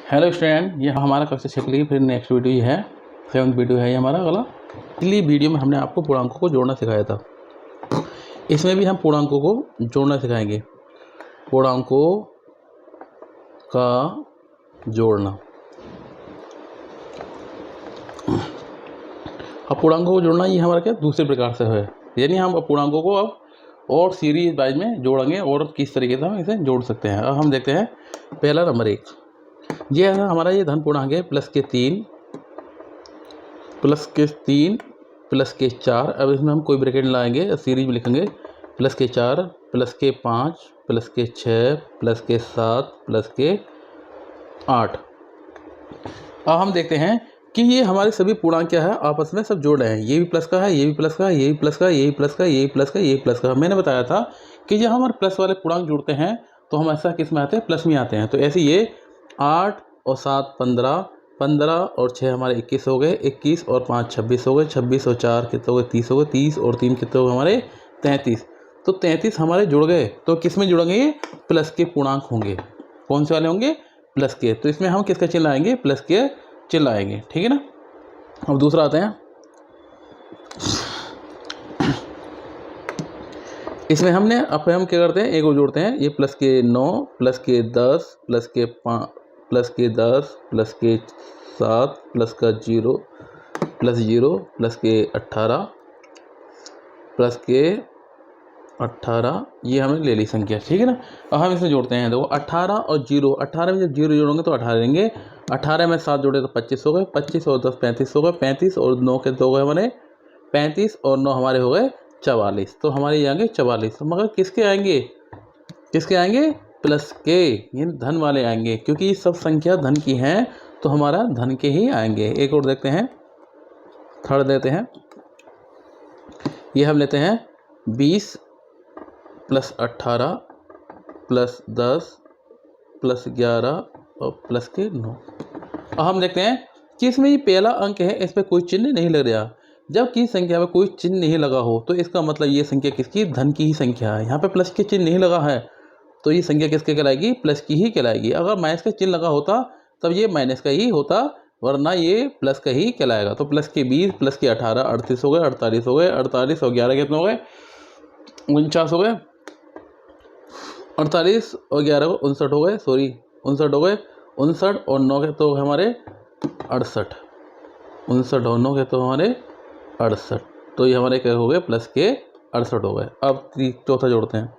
Hello student, ये हमारा कक्षा 6 के लिए फिर नेक्स्ट वीडियो ही है, 7th वीडियो है ये हमारा अगला। पिछली वीडियो में हमने आपको पूर्णांकों को जोड़ना सिखाया था। इसमें भी हम पूर्णांकों को जोड़ना सिखाएंगे। पूर्णांकों का जोड़ना। अब पूर्णांकों को जोड़ना ये हमारा क्या दूसरे प्रकार से है, यानी हम पूर्णांकों को अब और सीरीज वाइज में जोड़ेंगे और किस तरीके से हम इसे जोड़ सकते हैं। अब हम देखते हैं पहला नंबर 1। ये है हमारा ये धन पूर्णांक है +3 +4। अब इसमें हम कोई ब्रैकेट लाएंगे, सीरीज में लिखेंगे +4 +5 +6 +7 +8। अब हम देखते हैं कि ये हमारे सभी पूर्णांक क्या है आपस में सब जोड़ रहे हैं। ये भी प्लस का है, ये भी प्लस का है, ये भी प्लस का, ये भी प्लस का, ये भी प्लस का, ये भी प्लस का। मैंने बताया था कि जब हमारे प्लस वाले पूर्णांक जुड़ते हैं तो हम ऐसा किस में आते हैं, प्लस में आते हैं। तो ऐसे ये 8 और 7 15, 15 और 6 हमारे 21 हो गए, 21 और 5 26 हो गए, 26 और 4 कितने हो गए, 30 हो गए, 30 और 3 कितने हो गए हमारे 33। तो 33 हमारे जुड़ गए। तो किस में जुड़ेंगे, ये प्लस के पूर्णांक होंगे। कौन से वाले होंगे, प्लस के। तो इसमें हम किसका चिन्ह लाएंगे, प्लस के चिन्ह लाएंगे, ठीक है ना। अब दूसरा आते हैं, इसमें हमने अब हम क्या करते हैं, एक और जोड़ते हैं। ये +9 +10 +5 +10 +7 +0 +18 ये हमने ले ली संख्या, ठीक है ना। अब हम इसमें जोड़ते हैं। देखो 18 और 0, 18 में जब 0 जोड़ोगे तो 18 रहेंगे। 18 में 7 जोड़े तो 25 हो गए, 25 और 10 35 हो गए, 35 और 9 के 2 गए हमारे 35 और 9 हमारे हो गए 44। तो हमारे ये आएंगे 44। मगर किसके आएंगे, प्लस के, ये धन वाले आएंगे, क्योंकि सब संख्या धन की हैं तो हमारा धन के ही आएंगे। एक और देखते हैं, थर्ड देते हैं। ये हम लेते हैं 20 +18 +10 +11 और +9। अब हम देखते हैं कि इसमें ये पहला अंक है, इस पर कोई चिन्ह नहीं लग रहा। जबकि संख्या में कोई चिन्ह नहीं लगा हो तो इसका मतलब ये संख्या किसकी, धन की ही संख्या है। यहाँ पे प्लस के चिन्ह नहीं लगा है तो ये संख्या किसके कहलाएगी, प्लस की ही कहलाएगी। अगर माइनस का चिन्ह लगा होता तब ये माइनस का ही होता, वरना ये प्लस का ही कहलाएगा। तो प्लस के 20 + के 18 38 हो गए, 48 हो गए, 48 और 11 कितने हो गए, 49 हो गए, 48 और 11 को 59 हो गए, 59 हो गए, 59 और 9 के तो हमारे 68, 59 और 9 के तो हमारे 68। तो ये हमारे क्या हो गए, प्लस के 68 हो गए। अब चौथा जोड़ते हैं।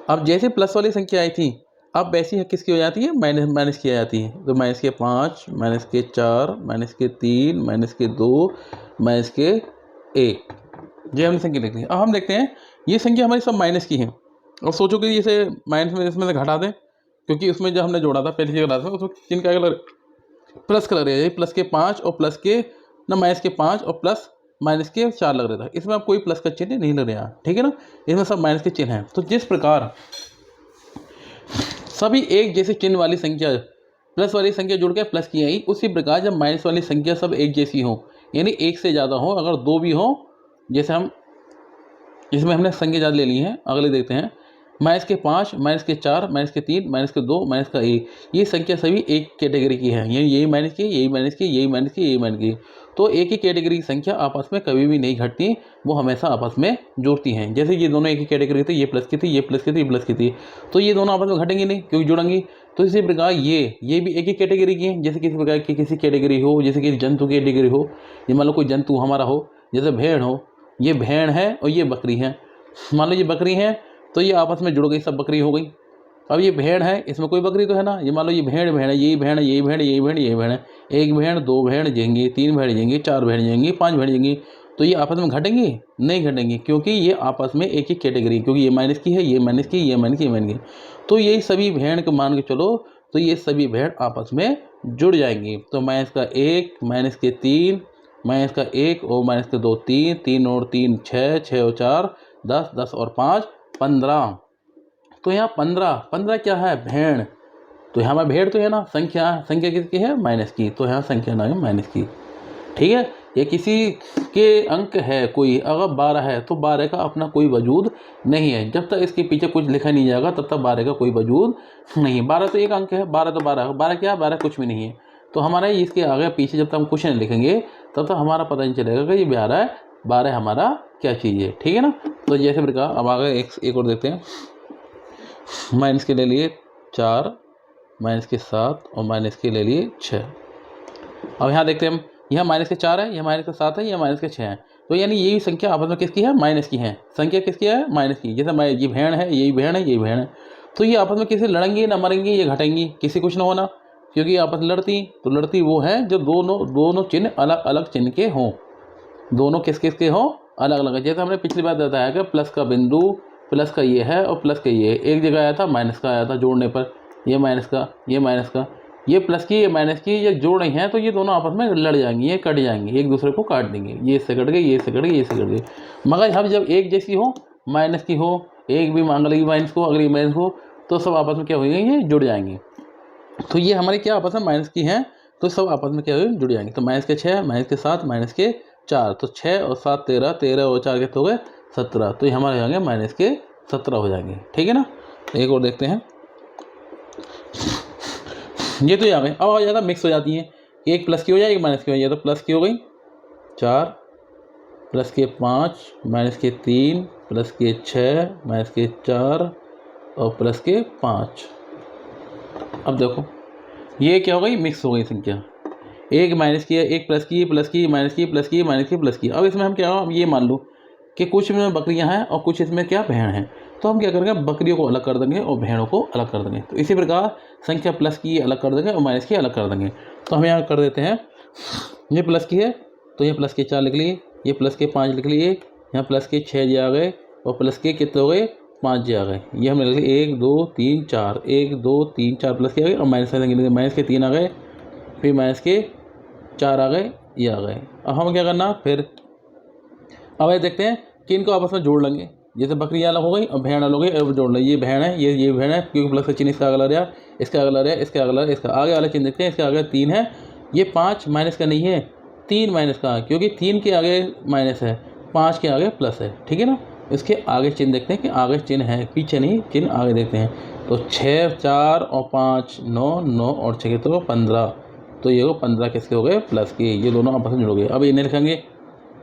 अब जैसे प्लस वाली संख्या आई थी अब वैसी किसकी हो जाती है, माइनस की आ जाती है। तो -5 -4 -3 -2 -1 ये हमने संख्या लिख ली। अब हम देखते हैं ये संख्या हमारी सब माइनस की है। अब सोचो कि इसे माइनस में इसमें से घटा दें, क्योंकि उसमें जब हमने जोड़ा था पहले से क्लास में उसमें चिन्ह क्या कलर, प्लस कलर है। प्लस के 5 और प्लस के ना माइनस के 5 और प्लस माइनस के 4 लग रहा था। इसमें अब कोई प्लस का चिन्ह नहीं लग रहा, ठीक है ना। इसमें सब माइनस के चिन्ह हैं। तो जिस प्रकार सभी एक जैसे चिन्ह वाली संख्या प्लस वाली संख्या जुड़ के प्लस की आई, उसी प्रकार जब माइनस वाली संख्या सब एक जैसी हो, यानी एक से ज़्यादा हो, अगर दो भी हो, जैसे हम इसमें हमने संख्या ज़्यादा ले ली है। अगले देखते हैं, -5 -4 -3 -2 -1, ये संख्या सभी एक कैटेगरी की है। यही माइनस की, यही माइनस की, यही माइनस की, यही माइनस की। तो एक ही कैटेगरी की संख्या आपस में कभी भी नहीं घटती, वो हमेशा आपस में जुड़ती हैं। जैसे ये दोनों एक ही कैटेगरी थी, ये प्लस की थी, ये प्लस की थी, ये प्लस की थी, तो ये दोनों आपस में घटेंगी नहीं क्योंकि जुड़ेंगी। तो इसी प्रकार ये भी एक ही कैटेगरी की हैं। जैसे किसी प्रकार की किसी कैटेगरी हो, जैसे किसी जंतु की कैटेगरी हो, ये मान लो कोई जंतु हमारा हो, जैसे भेड़ हो, ये भेड़ है और ये बकरी है। मान लो ये बकरी है तो ये आपस में जुड़ गई, सब बकरी हो गई। अब ये भेड़ है, इसमें कोई बकरी तो है ना। ये मान लो ये भेड़ है, यही भेड़ है, यही भेड़, यही भेड़, यही भेड़ है। एक भेड़, दो भेड़ जाएंगी, 3 भेड़ जाएंगी, 4 भेड़ जाएंगी, 5 भेड़ जाएंगी। तो ये आपस में घटेंगी नहीं, घटेंगी, क्योंकि ये आपस में एक ही कैटेगरी, क्योंकि ये माइनस की है, ये माइनस की, ये माइनस की, ये माइनस की। तो यही सभी भेड़ को मान के चलो, तो ये सभी भेड़ आपस में जुड़ जाएंगी। तो -1 -3 -1 और -2 3, 3 और 3 6, 6 और 4 10, 10 और 5 15। तो यहाँ 15 क्या है, भेड़। तो यहाँ भेड़ तो है ना, संख्या किसकी है, माइनस की। तो यहाँ संख्या ना है माइनस की, ठीक है। या किसी के अंक है कोई, अगर 12 है तो 12 का अपना कोई वजूद नहीं है। जब तक इसके पीछे कुछ लिखा नहीं जाएगा तब तक 12 का कोई वजूद नहीं। 12 तो एक अंक है, 12 तो 12, 12 क्या, 12 कुछ भी नहीं है। तो हमारा इसके आगे पीछे जब तक हम कुछ नहीं लिखेंगे तब तक हमारा पता नहीं चलेगा कि ये 12 हमारा क्या चीज़ है। ठीक है ना। तो जैसे प्रकार अब आगे एक और देखते हैं। माइनस के ले लिए 4, माइनस के 7 और माइनस के ले लिए 6। अब यहाँ देखते हैं हम, यहाँ माइनस के 4 है, यह माइनस के 7 है, यह माइनस के 6 है। तो यानी यही संख्या आपस में किसकी है, माइनस की है। संख्या किसकी है, माइनस की। जैसे ये बहन है, यही बहन है, यही बहन है। तो ये आपस में किसी लड़ेंगी ना मरेंगी, ये घटेंगी, किसी कुछ ना होना, क्योंकि आपस में लड़ती तो लड़ती वो है जो दोनों चिन्ह अलग अलग चिन्ह के हों। दोनों किस किस के हों, अलग अलग। जैसे हमने पिछली बार बताया कि प्लस का बिंदु, प्लस का ये है और प्लस का ये है। एक जगह आया था माइनस का आया था जोड़ने पर, ये माइनस का, ये माइनस का, ये प्लस की, ये माइनस की, ये जोड़ रही हैं तो ये दोनों आपस में लड़ जाएंगी, ये कट जाएंगी, एक दूसरे को काट देंगे। ये इससे कट गई, ये इससे कट गई, ये इससे कट गई। मगर हम जब एक जैसी हो, माइनस की हो, एक भी मांग लेगी माइनस को, अगर ये माइनस हो, तो सब आपस में क्या हो जाएंगे, ये जुड़ जाएंगे। तो ये हमारी क्या आपस में माइनस की हैं, तो सब आपस में क्या हो जुड़ जाएंगे। तो माइनस के 6, माइनस के 7, माइनस के 4, तो 6 और 7 13, 13 और 4 कितने हो गए 17। तो ये हमारे हो जाएंगे माइनस के 17 हो जाएंगे। ठीक है ना। एक और देखते हैं। ये तो यहाँ अब आ जाता मिक्स हो जाती हैं, एक प्लस की हो जाए, एक माइनस की हो जाए। तो प्लस की हो गई 4, प्लस के 5, माइनस के 3, प्लस के 6, माइनस के 4 और प्लस के 5। अब देखो ये क्या हो गई, मिक्स हो गई संख्या। एक माइनस की है, एक प्लस की, प्लस की, माइनस की, प्लस की, माइनस की, प्लस की। अब इसमें हम क्या हो, ये मान लो कि कुछ में बकरियां हैं और कुछ इसमें क्या बहन हैं। तो हम क्या करेंगे, बकरियों को अलग कर देंगे और बहनों को अलग कर देंगे। तो इसी प्रकार संख्या प्लस की अलग कर देंगे और माइनस की अलग कर देंगे। तो हम यहाँ कर देते हैं, ये प्लस की है तो ये प्लस के 4 लिख लिए, ये प्लस के 5 लिख लिए, यहाँ प्लस के 6 जे आ गए और प्लस के कितने हो गए 5 जे आ गए। ये हमने लिख लिए 1 2 3 4, 1 2 3 4 प्लस के आ गए और माइनस के माइनस के 3 आ गए, फिर माइनस के 4 आ गए, ये आ गए। अब हम क्या करना फिर, अब ये देखते हैं कि इनको आपस में जोड़ लेंगे। जैसे बकरी अलग हो गई और भेड़ अलग हो गई, अब जोड़ लें। ये बहन है, ये बहन है, क्योंकि प्लस का चिन्ह इसका अगला रहा, इसका अगला रहा, इसका अगला, इसका आगे वाला चिन्ह देखते हैं, इसका आगे 3 है। ये 5 माइनस का नहीं है, 3 माइनस का, क्योंकि 3 के आगे माइनस है, 5 के आगे प्लस है। ठीक है ना। इसके आगे चिन्ह देखते हैं कि आगे चिन्ह है, पीछे नहीं, चिन्ह आगे देखते हैं। तो 6 4 और 5 9, 9 और 6 तो 15। तो ये 15 किसके हो गए, प्लस के। ये दोनों आपस में जुड़ गए। अब इन्हें लिखेंगे,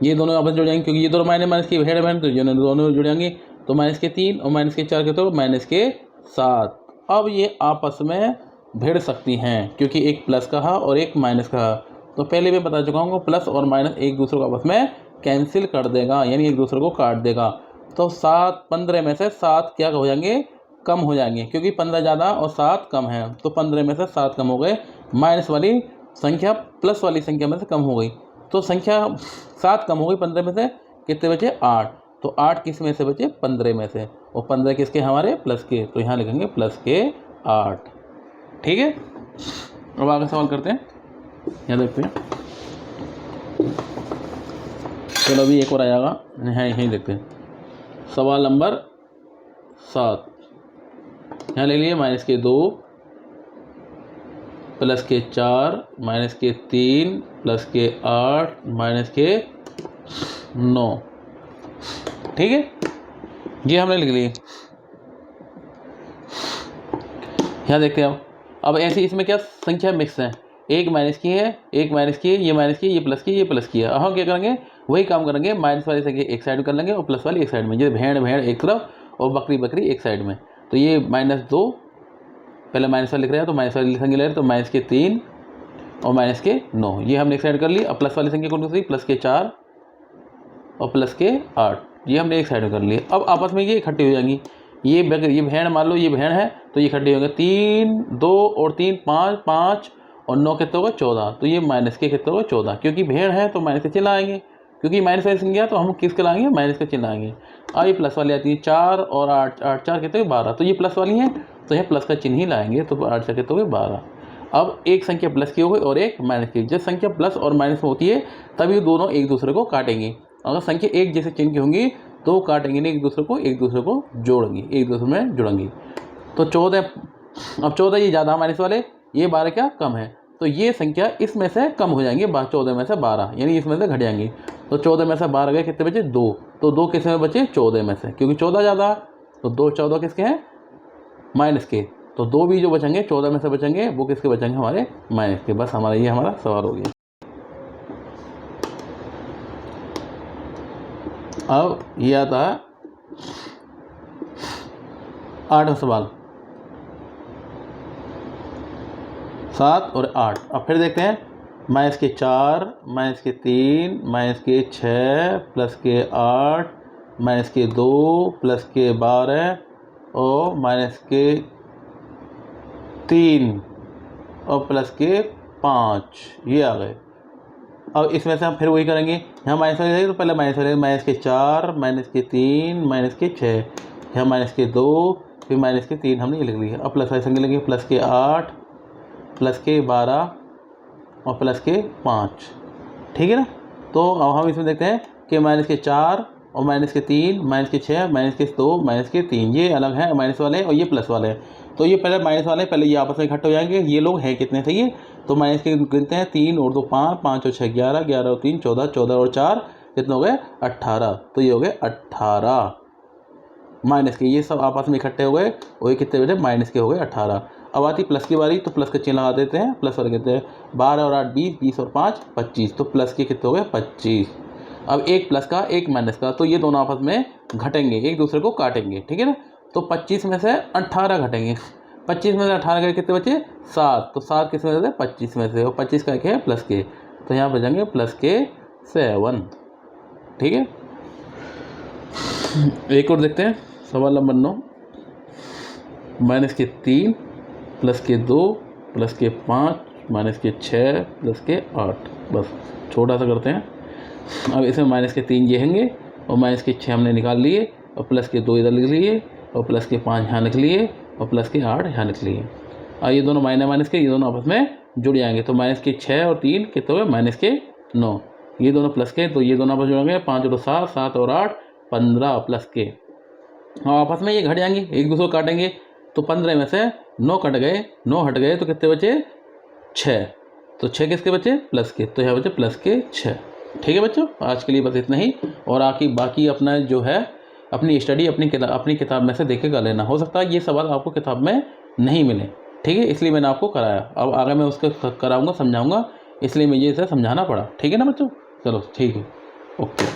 ये दोनों आपस में जुड़ जाएंगे, क्योंकि ये दोनों माइनस की भेड़ बहन, तो ये दोनों जुड़ जाएंगे। तो माइनस के 3 और माइनस के 4 के तो माइनस के 7। अब ये आपस में भिड़ सकती हैं, क्योंकि एक प्लस कहा और एक माइनस कहा। तो पहले मैं बता चुका हूँ, प्लस और माइनस एक दूसरे को आपस में कैंसिल कर देगा, यानी एक दूसरे को काट देगा। तो 7 15 में से 7 क्या हो जाएंगे, कम हो जाएंगे, क्योंकि 15 ज़्यादा और 7 कम है। तो 15 में से 7 कम हो गए, माइनस वाली संख्या प्लस वाली संख्या में से कम हो गई। तो संख्या 7 कम हो गई 15 में से, कितने बचे 8। तो 8 किस में से बचे, 15 में से, और 15 किसके हमारे प्लस के। तो यहाँ लिखेंगे प्लस के 8। ठीक है। अब आगे सवाल करते हैं, यहाँ देखते हैं। चलो अभी एक और आएगा, यहीं देखते हैं। सवाल नंबर 7, यहाँ ले लिए माइनस के 2, प्लस के 4, माइनस के 3, प्लस के 8, माइनस के 9। ठीक है, ये हमने लिख लिए। यहाँ देखते हैं अब ऐसे इसमें क्या संख्या मिक्स है, एक माइनस की है, एक माइनस की है, ये माइनस की, ये प्लस की, ये प्लस की है। अब हम क्या करेंगे, वही काम करेंगे, माइनस वाली संख्या एक साइड में कर लेंगे और प्लस वाली एक साइड में। जैसे भेड़ एक तरफ और बकरी एक साइड में। तो ये -2, पहले माइनस वाली लिख रहे हैं तो माइनस वाली संख्या ले रहे हैं, तो माइनस के 3 और माइनस के 9, ये हमने एक साइड कर ली। अब प्लस वाली संख्या कौन सी, प्लस के 4 और प्लस के 8, ये हमने एक साइड में कर लिए। अब आपस में ये इकट्ठी हो जाएंगी। ये भेड़ मान लो, ये भेड़ है तो ये इकट्ठी होंगे। 3 2 और 3 5, 5 और 9 कितने होगा 14। तो ये माइनस के कितने होगा 14, क्योंकि भेड़ है तो माइनस के चिन्ह आएंगे, क्योंकि माइनस वाली संख्या तो हम किसके लाएंगे, माइनस के चिन्ह आएंगे। अब ये प्लस वाली आती है 4 और 8, 8 4 कितने 12। तो ये प्लस वाली है तो ये प्लस का चिन्ह ही लाएंगे, तो 8 4 कितने हो गए 12। अब एक संख्या प्लस की हो गई और एक माइनस की। जब संख्या प्लस और माइनस में होती है तभी दोनों एक दूसरे को काटेंगी। अगर संख्या एक जैसे चिन्ह की होंगी तो वो काटेंगे नहीं, एक दूसरे को जोड़ेंगी, एक दूसरे में जुड़ेंगी। तो 14, अब 14 ये ज़्यादा माइनस वाले, ये 12 क्या कम है। तो ये संख्या इसमें से कम हो जाएंगे, 14 में से 12, यानी इसमें से घट जाएंगी। तो 14 में से 12 गए, कितने बचे 2, तो 2 किस में बचे 14 में से, क्योंकि 14 ज़्यादा, तो 2 14 किसके हैं माइनस के, तो 2 भी जो बचेंगे 14 में से बचेंगे वो किसके बचेंगे हमारे माइनस के। बस हमारा ये हमारा सवाल हो गया। अब ये आता है 8वां सवाल, 7 और 8। अब फिर देखते हैं, माइनस के 4, माइनस के 3, माइनस के 6, प्लस के 8, माइनस के 2, प्लस के 12 और माइनस के 3 और प्लस के 5, ये आ गए। अब इसमें से हम फिर वही करेंगे, यहाँ माइनस वाले तो पहले माइनस वाले, माइनस के 4, माइनस के 3, माइनस के 6, यहाँ माइनस के 2, फिर माइनस के 3 हमने ये लिख लिया। अब प्लस वाली संख्या लेंगे, प्लस के 8, प्लस के 12 और प्लस के 5, ठीक है ना। तो अब हम इसमें देखते हैं कि माइनस के 4 और माइनस के 3, माइनस के 6, माइनस के 2, माइनस के 3, ये अलग है माइनस वाले और ये प्लस वाले हैं। तो ये पहले माइनस वाले पहले ये आपस में इकट्ठे हो जाएंगे। ये लोग हैं कितने सही है, तो माइनस के गिनते हैं, 3 और 2 5, 5 और 6 11, 11 और 3 14, 14 और 4 कितने हो गए 18। तो ये हो गए 18 माइनस के, ये सब आपस में इकट्ठे हो गए और ये कितने बचे माइनस के हो गए 18। अब आती प्लस की बारी, तो प्लस का चिन्ह लगा देते हैं, प्लस वाले कहते हैं 12 और 8 20, 20 और 5 25, तो प्लस के कितने हो गए 25। अब एक प्लस का एक माइनस का, तो ये दोनों आपस में घटेंगे, एक दूसरे को काटेंगे, ठीक है ना। तो 25 में से 18 घटेंगे, 25 में से 18 के कितने बचे 7, तो 7 किस में से 25 में से, और 25 का क्या है प्लस के, तो यहाँ बचेंगे प्लस के 7, ठीक है। एक और देखते हैं, सवाल नंबर 9, माइनस के 3, प्लस के 2, प्लस के 5, माइनस के 6, प्लस के 8। बस छोटा सा करते हैं। अब इसमें माइनस के 3 ये होंगे और माइनस के 6 हमने निकाल लिए और प्लस के 2 इधर लिख लिए और प्लस के 5 यहाँ लिख लिए और प्लस के 8 यहाँ लिख लिए। और ये दोनों माइनस के, ये दोनों आपस में जुड़ जाएंगे, तो माइनस के 6 और 3 कितने हो गए माइनस के 9, ये दोनों प्लस के, तो ये दोनों आपस में जुड़ेंगे, 5 और 7, 7 और 8 15 प्लस के, हाँ आपस में ये घट जाएंगे, एक दूसरे को काटेंगे, तो 15 में से 9 कट गए, 9 हट गए, तो कितने बचे 6, तो 6 किसके बचे प्लस के, तो यहाँ बचे प्लस के 6। ठीक है बच्चों, आज के लिए बस इतना ही, और बाकी अपना जो है अपनी स्टडी अपनी किताब में से देख के कर लेना। हो सकता है ये सवाल आपको किताब में नहीं मिले, ठीक है, इसलिए मैंने आपको कराया। अब आगे मैं उसको कराऊंगा, समझाऊंगा, इसलिए मुझे इसे समझाना पड़ा। ठीक है ना बच्चों, चलो ठीक है, ओके।